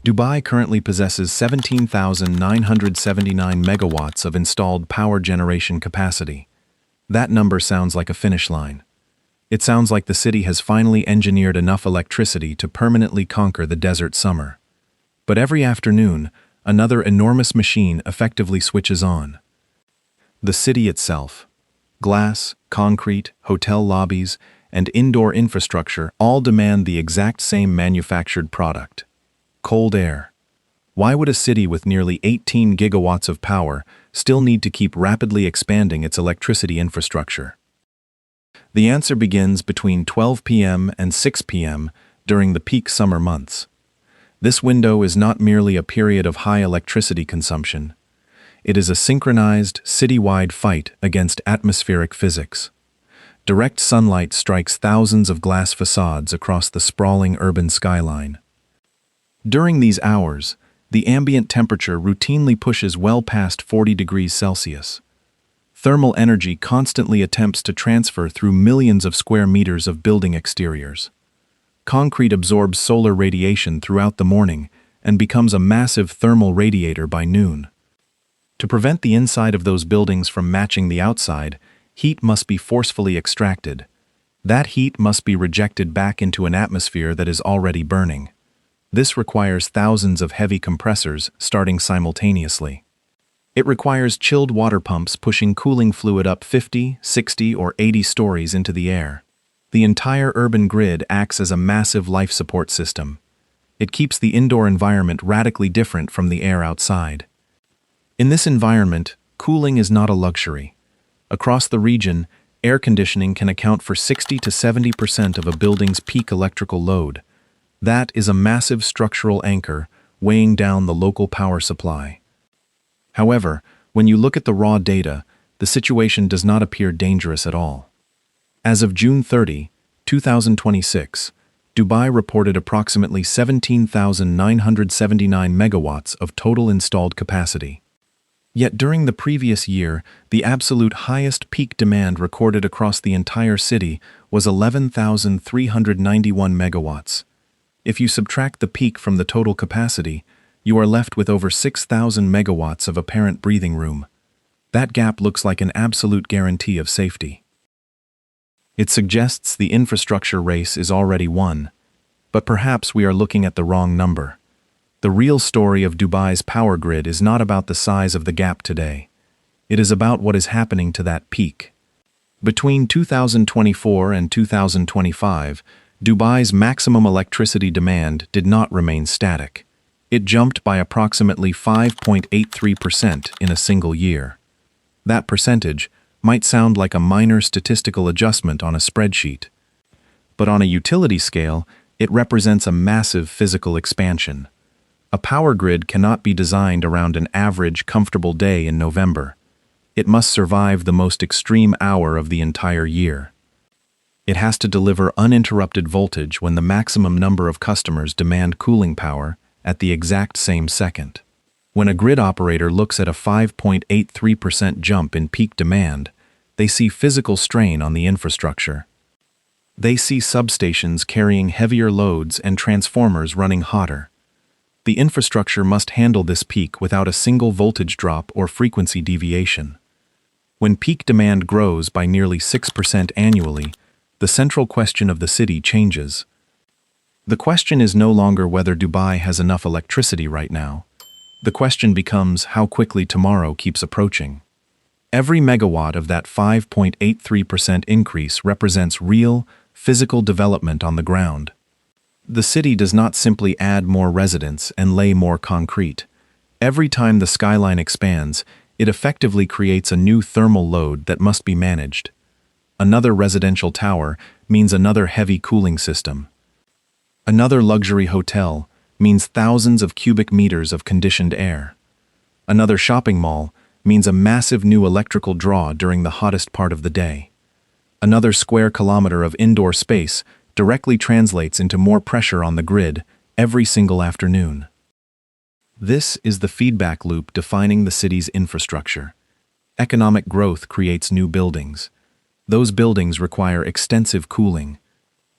Dubai currently possesses 17,979 megawatts of installed power generation capacity. That number sounds like a finish line. It sounds like the city has finally engineered enough electricity to permanently conquer the desert summer. But every afternoon, another enormous machine effectively switches on. The city itself. Glass, concrete, hotel lobbies, and indoor infrastructure all demand the exact same manufactured product: cold air. Why would a city with nearly 18 gigawatts of power still need to keep rapidly expanding its electricity infrastructure? The answer begins between 12 p.m. and 6 p.m. during the peak summer months. This window is not merely a period of high electricity consumption. It is a synchronized, citywide fight against atmospheric physics. Direct sunlight strikes thousands of glass facades across the sprawling urban skyline. During these hours, the ambient temperature routinely pushes well past 40 degrees Celsius. Thermal energy constantly attempts to transfer through millions of square meters of building exteriors. Concrete absorbs solar radiation throughout the morning and becomes a massive thermal radiator by noon. To prevent the inside of those buildings from matching the outside, heat must be forcefully extracted. That heat must be rejected back into an atmosphere that is already burning. This requires thousands of heavy compressors starting simultaneously. It requires chilled water pumps pushing cooling fluid up 50, 60, or 80 stories into the air. The entire urban grid acts as a massive life support system. It keeps the indoor environment radically different from the air outside. In this environment, cooling is not a luxury. Across the region, air conditioning can account for 60 to 70% of a building's peak electrical load. That is a massive structural anchor weighing down the local power supply. However, when you look at the raw data, the situation does not appear dangerous at all. As of June 30, 2026, Dubai reported approximately 17,979 megawatts of total installed capacity. Yet during the previous year, the absolute highest peak demand recorded across the entire city was 11,391 megawatts. If you subtract the peak from the total capacity, you are left with over 6,000 megawatts of apparent breathing room. That gap looks like an absolute guarantee of safety. It suggests the infrastructure race is already won, but perhaps we are looking at the wrong number. The real story of Dubai's power grid is not about the size of the gap today. It is about what is happening to that peak. Between 2024 and 2025, Dubai's maximum electricity demand did not remain static. It jumped by approximately 5.83% in a single year. That percentage might sound like a minor statistical adjustment on a spreadsheet, but on a utility scale, it represents a massive physical expansion. A power grid cannot be designed around an average, comfortable day in November. It must survive the most extreme hour of the entire year. It has to deliver uninterrupted voltage when the maximum number of customers demand cooling power at the exact same second. When a grid operator looks at a 5.83% jump in peak demand, they see physical strain on the infrastructure. They see substations carrying heavier loads and transformers running hotter. The infrastructure must handle this peak without a single voltage drop or frequency deviation. When peak demand grows by nearly 6% annually, the central question of the city changes. The question is no longer whether Dubai has enough electricity right now. The question becomes how quickly tomorrow keeps approaching. Every megawatt of that 5.83% increase represents real, physical development on the ground. The city does not simply add more residents and lay more concrete. Every time the skyline expands, it effectively creates a new thermal load that must be managed. Another residential tower means another heavy cooling system. Another luxury hotel means thousands of cubic meters of conditioned air. Another shopping mall means a massive new electrical draw during the hottest part of the day. Another square kilometer of indoor space directly translates into more pressure on the grid every single afternoon. This is the feedback loop defining the city's infrastructure. Economic growth creates new buildings. Those buildings require extensive cooling.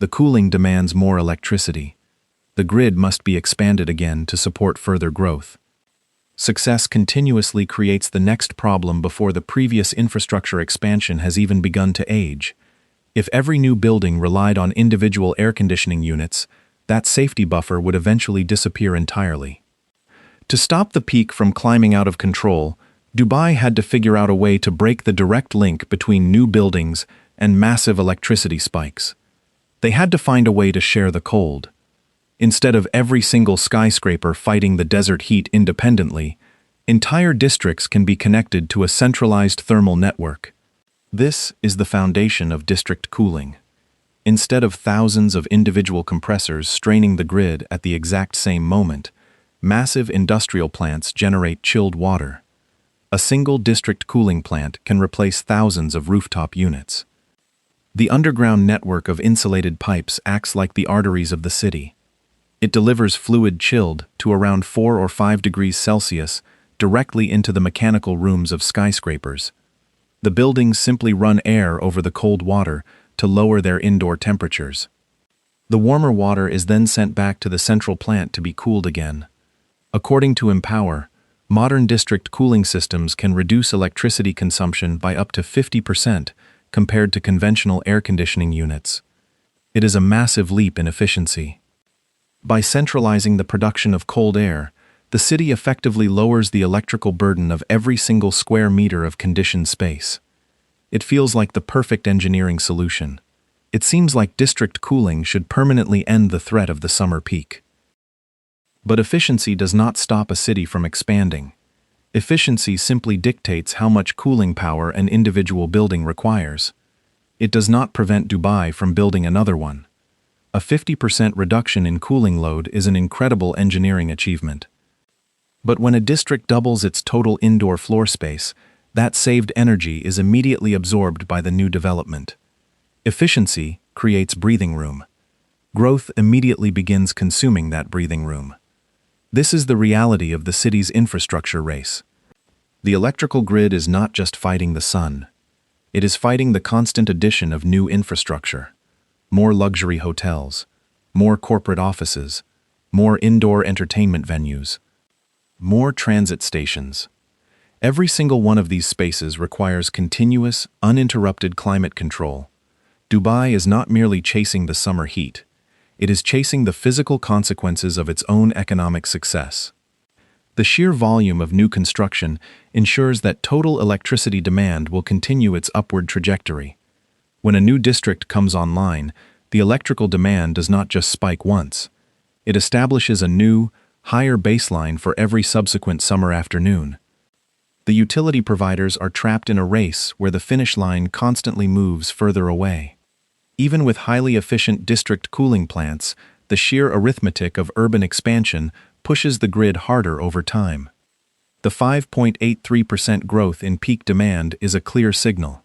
The cooling demands more electricity. The grid must be expanded again to support further growth. Success continuously creates the next problem before the previous infrastructure expansion has even begun to age. If every new building relied on individual air conditioning units, that safety buffer would eventually disappear entirely. To stop the peak from climbing out of control, Dubai had to figure out a way to break the direct link between new buildings and massive electricity spikes. They had to find a way to share the cold. Instead of every single skyscraper fighting the desert heat independently, entire districts can be connected to a centralized thermal network. This is the foundation of district cooling. Instead of thousands of individual compressors straining the grid at the exact same moment, massive industrial plants generate chilled water. A single district cooling plant can replace thousands of rooftop units. The underground network of insulated pipes acts like the arteries of the city. It delivers fluid chilled to around 4 or 5 degrees Celsius directly into the mechanical rooms of skyscrapers. The buildings simply run air over the cold water to lower their indoor temperatures. The warmer water is then sent back to the central plant to be cooled again. According to Empower, modern district cooling systems can reduce electricity consumption by up to 50% compared to conventional air conditioning units. It is a massive leap in efficiency. By centralizing the production of cold air, the city effectively lowers the electrical burden of every single square meter of conditioned space. It feels like the perfect engineering solution. It seems like district cooling should permanently end the threat of the summer peak. But efficiency does not stop a city from expanding. Efficiency simply dictates how much cooling power an individual building requires. It does not prevent Dubai from building another one. A 50% reduction in cooling load is an incredible engineering achievement. But when a district doubles its total indoor floor space, that saved energy is immediately absorbed by the new development. Efficiency creates breathing room. Growth immediately begins consuming that breathing room. This is the reality of the city's infrastructure race. The electrical grid is not just fighting the sun. It is fighting the constant addition of new infrastructure. More luxury hotels, more corporate offices, more indoor entertainment venues, more transit stations. Every single one of these spaces requires continuous, uninterrupted climate control. Dubai is not merely chasing the summer heat. It is chasing the physical consequences of its own economic success. The sheer volume of new construction ensures that total electricity demand will continue its upward trajectory. When a new district comes online, the electrical demand does not just spike once. It establishes a new, higher baseline for every subsequent summer afternoon. The utility providers are trapped in a race where the finish line constantly moves further away. Even with highly efficient district cooling plants, the sheer arithmetic of urban expansion pushes the grid harder over time. The 5.83% growth in peak demand is a clear signal.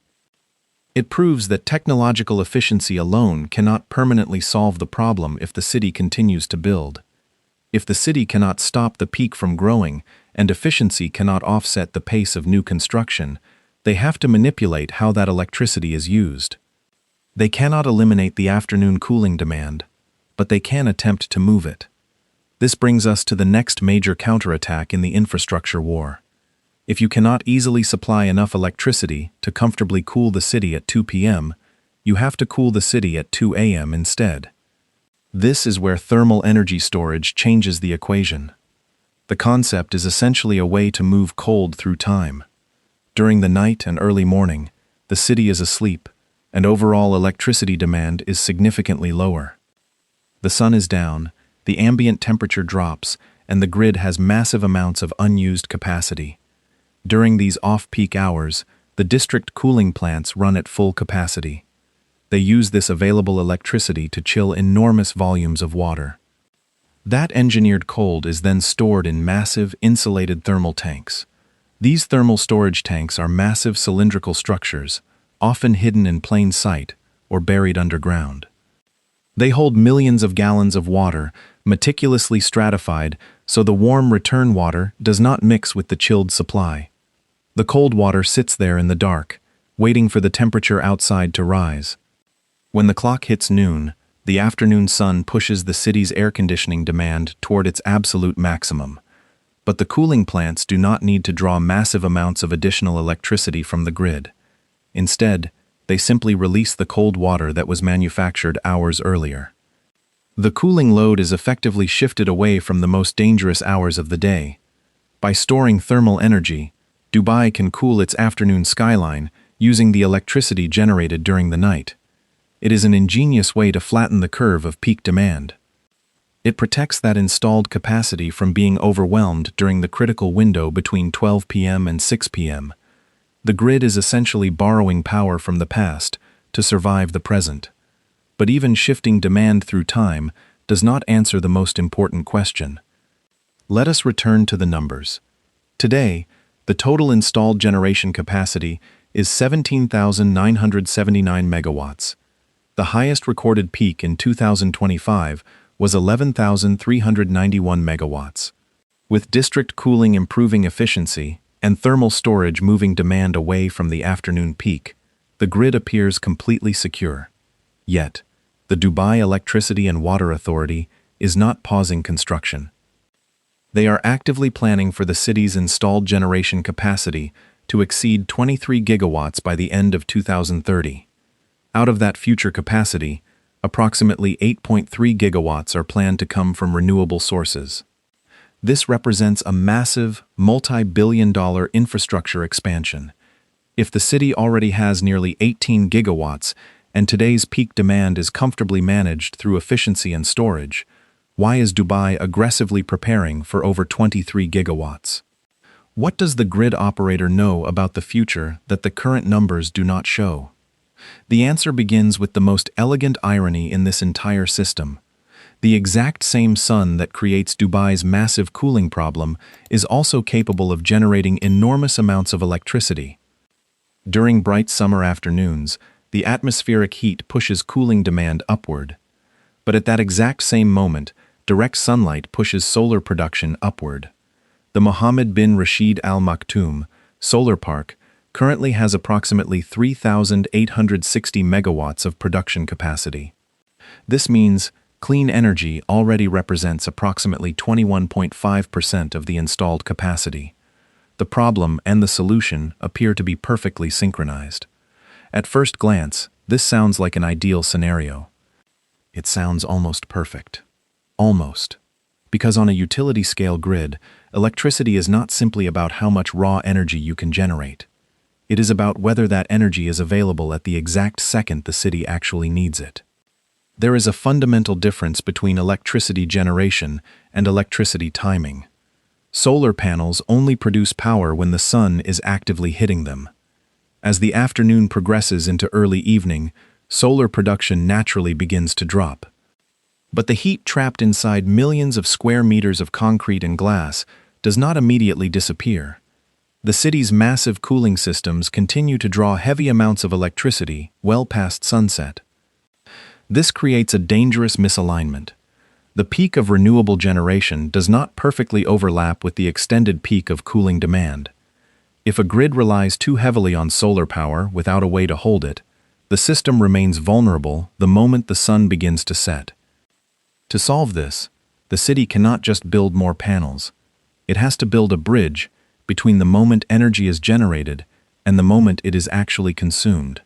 It proves that technological efficiency alone cannot permanently solve the problem if the city continues to build. If the city cannot stop the peak from growing and efficiency cannot offset the pace of new construction, they have to manipulate how that electricity is used. They cannot eliminate the afternoon cooling demand, but they can attempt to move it. This brings us to the next major counterattack in the infrastructure war. If you cannot easily supply enough electricity to comfortably cool the city at 2 p.m., you have to cool the city at 2 a.m. instead. This is where thermal energy storage changes the equation. The concept is essentially a way to move cold through time. During the night and early morning, the city is asleep, and overall electricity demand is significantly lower. The sun is down, the ambient temperature drops, and the grid has massive amounts of unused capacity. During these off-peak hours, the district cooling plants run at full capacity. They use this available electricity to chill enormous volumes of water. That engineered cold is then stored in massive, insulated thermal tanks. These thermal storage tanks are massive cylindrical structures, often hidden in plain sight or buried underground. They hold millions of gallons of water, meticulously stratified so the warm return water does not mix with the chilled supply. The cold water sits there in the dark, waiting for the temperature outside to rise. When the clock hits noon, The afternoon sun pushes the city's air conditioning demand toward its absolute maximum. But the cooling plants do not need to draw massive amounts of additional electricity from the grid. Instead, they simply release the cold water that was manufactured hours earlier. The cooling load is effectively shifted away from the most dangerous hours of the day. By storing thermal energy, Dubai can cool its afternoon skyline using the electricity generated during the night. It is an ingenious way to flatten the curve of peak demand. It protects that installed capacity from being overwhelmed during the critical window between 12 p.m. and 6 p.m. The grid is essentially borrowing power from the past to survive the present. But even shifting demand through time does not answer the most important question. Let us return to the numbers. Today, the total installed generation capacity is 17,979 megawatts. The highest recorded peak in 2025 was 11,391 megawatts. With district cooling improving efficiency and thermal storage moving demand away from the afternoon peak, the grid appears completely secure. Yet, the Dubai Electricity and Water Authority is not pausing construction. They are actively planning for the city's installed generation capacity to exceed 23 gigawatts by the end of 2030. Out of that future capacity, approximately 8.3 gigawatts are planned to come from renewable sources. This represents a massive, multi-billion-dollar infrastructure expansion. If the city already has nearly 18 gigawatts and today's peak demand is comfortably managed through efficiency and storage, why is Dubai aggressively preparing for over 23 gigawatts? What does the grid operator know about the future that the current numbers do not show? The answer begins with the most elegant irony in this entire system. The exact same sun that creates Dubai's massive cooling problem is also capable of generating enormous amounts of electricity. During bright summer afternoons, the atmospheric heat pushes cooling demand upward. But at that exact same moment, direct sunlight pushes solar production upward. The Mohammed bin Rashid Al Maktoum solar park currently has approximately 3,860 megawatts of production capacity. This means clean energy already represents approximately 21.5% of the installed capacity. The problem and the solution appear to be perfectly synchronized. At first glance, this sounds like an ideal scenario. It sounds almost perfect. Almost. Because on a utility-scale grid, electricity is not simply about how much raw energy you can generate. It is about whether that energy is available at the exact second the city actually needs it. There is a fundamental difference between electricity generation and electricity timing. Solar panels only produce power when the sun is actively hitting them. As the afternoon progresses into early evening, solar production naturally begins to drop. But the heat trapped inside millions of square meters of concrete and glass does not immediately disappear. The city's massive cooling systems continue to draw heavy amounts of electricity well past sunset. This creates a dangerous misalignment. The peak of renewable generation does not perfectly overlap with the extended peak of cooling demand. If a grid relies too heavily on solar power without a way to hold it, the system remains vulnerable the moment the sun begins to set. To solve this, the city cannot just build more panels. It has to build a bridge between the moment energy is generated and the moment it is actually consumed.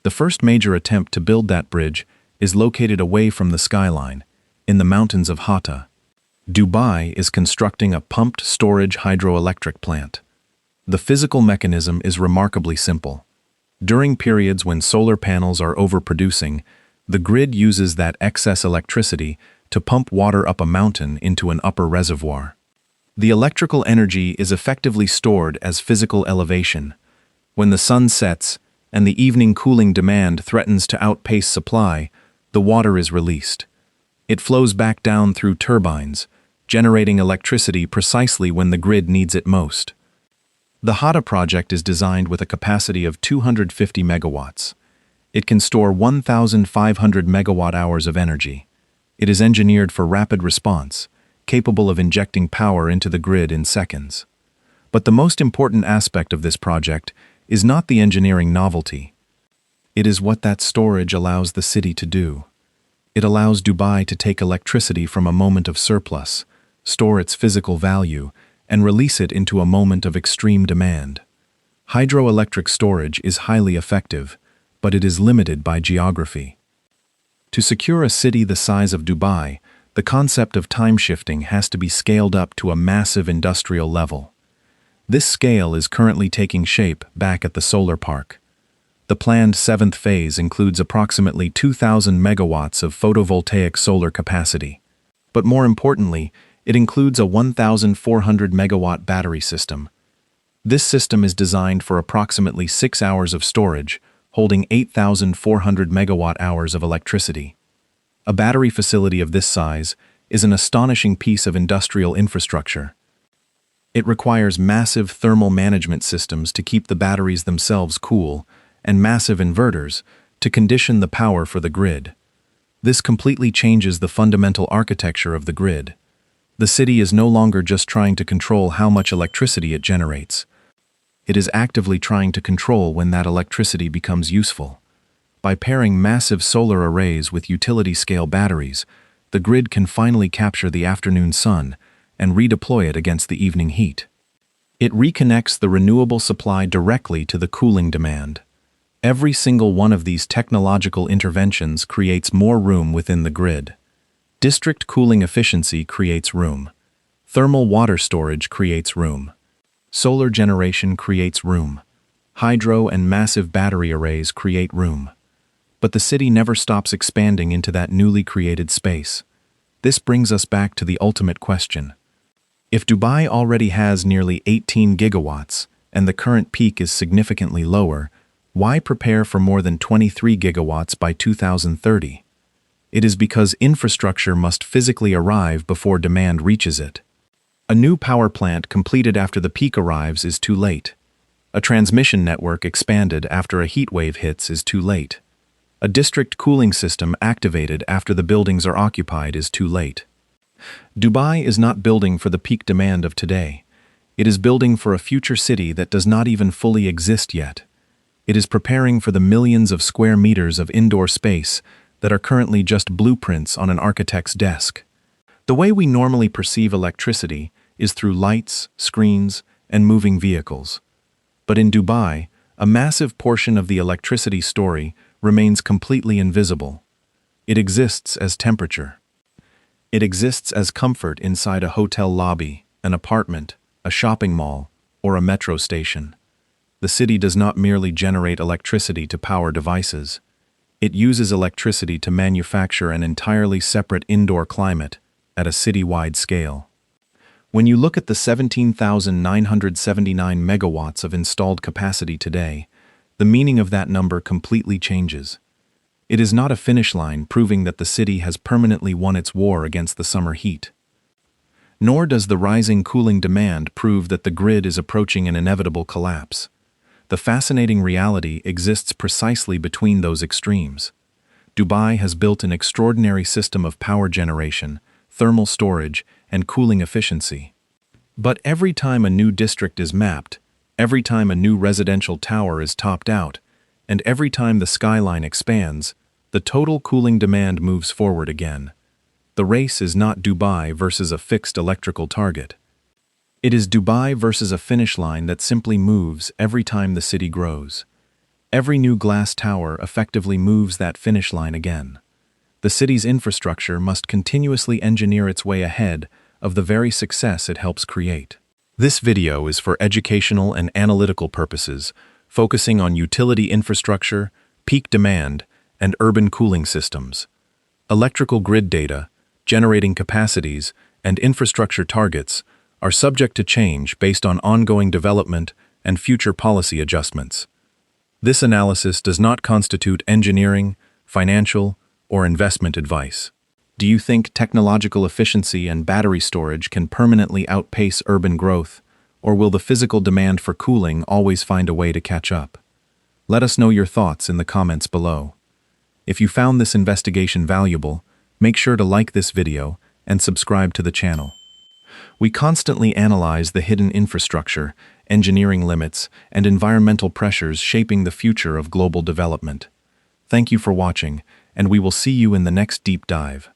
The first major attempt to build that bridge is located away from the skyline, in the mountains of Hatta. Dubai is constructing a pumped storage hydroelectric plant. The physical mechanism is remarkably simple. During periods when solar panels are overproducing, the grid uses that excess electricity to pump water up a mountain into an upper reservoir. The electrical energy is effectively stored as physical elevation. When the sun sets and the evening cooling demand threatens to outpace supply, the water is released. It flows back down through turbines, generating electricity precisely when the grid needs it most. The Hatta project is designed with a capacity of 250 megawatts. It can store 1,500 megawatt-hours of energy. It is engineered for rapid response, capable of injecting power into the grid in seconds. But the most important aspect of this project is not the engineering novelty. It is what that storage allows the city to do. It allows Dubai to take electricity from a moment of surplus, store its physical value, and release it into a moment of extreme demand. Hydroelectric storage is highly effective, but it is limited by geography. To secure a city the size of Dubai, the concept of time shifting has to be scaled up to a massive industrial level. This scale is currently taking shape back at the solar park. The planned 7th phase includes approximately 2,000 megawatts of photovoltaic solar capacity. But more importantly, it includes a 1,400 megawatt battery system. This system is designed for approximately 6 hours of storage, holding 8,400 megawatt hours of electricity. A battery facility of this size is an astonishing piece of industrial infrastructure. It requires massive thermal management systems to keep the batteries themselves cool, and massive inverters to condition the power for the grid. This completely changes the fundamental architecture of the grid. The city is no longer just trying to control how much electricity it generates. It is actively trying to control when that electricity becomes useful. By pairing massive solar arrays with utility-scale batteries, the grid can finally capture the afternoon sun and redeploy it against the evening heat. It reconnects the renewable supply directly to the cooling demand. Every single one of these technological interventions creates more room within the grid. District cooling efficiency creates room. Thermal water storage creates room. Solar generation creates room. Hydro and massive battery arrays create room. But the city never stops expanding into that newly created space. This brings us back to the ultimate question. If Dubai already has nearly 18 gigawatts, and the current peak is significantly lower, why prepare for more than 23 gigawatts by 2030? It is because infrastructure must physically arrive before demand reaches it. A new power plant completed after the peak arrives is too late. A transmission network expanded after a heat wave hits is too late. A district cooling system activated after the buildings are occupied is too late. Dubai is not building for the peak demand of today. It is building for a future city that does not even fully exist yet. It is preparing for the millions of square meters of indoor space that are currently just blueprints on an architect's desk. The way we normally perceive electricity is through lights, screens, and moving vehicles. But in Dubai, a massive portion of the electricity story remains completely invisible. It exists as temperature. It exists as comfort inside a hotel lobby, an apartment, a shopping mall, or a metro station. The city does not merely generate electricity to power devices. It uses electricity to manufacture an entirely separate indoor climate at a citywide scale. When you look at the 17,979 megawatts of installed capacity today, the meaning of that number completely changes. It is not a finish line proving that the city has permanently won its war against the summer heat. Nor does the rising cooling demand prove that the grid is approaching an inevitable collapse. The fascinating reality exists precisely between those extremes. Dubai has built an extraordinary system of power generation, thermal storage, and cooling efficiency. But every time a new district is mapped, every time a new residential tower is topped out, and every time the skyline expands, the total cooling demand moves forward again. The race is not Dubai versus a fixed electrical target. It is Dubai versus a finish line that simply moves every time the city grows. Every new glass tower effectively moves that finish line again. The city's infrastructure must continuously engineer its way ahead of the very success it helps create. This video is for educational and analytical purposes, focusing on utility infrastructure, peak demand, and urban cooling systems. Electrical grid data, generating capacities, and infrastructure targets are subject to change based on ongoing development and future policy adjustments. This analysis does not constitute engineering, financial, or investment advice. Do you think technological efficiency and battery storage can permanently outpace urban growth, or will the physical demand for cooling always find a way to catch up? Let us know your thoughts in the comments below. If you found this investigation valuable, make sure to like this video and subscribe to the channel. We constantly analyze the hidden infrastructure, engineering limits, and environmental pressures shaping the future of global development. Thank you for watching, and we will see you in the next deep dive.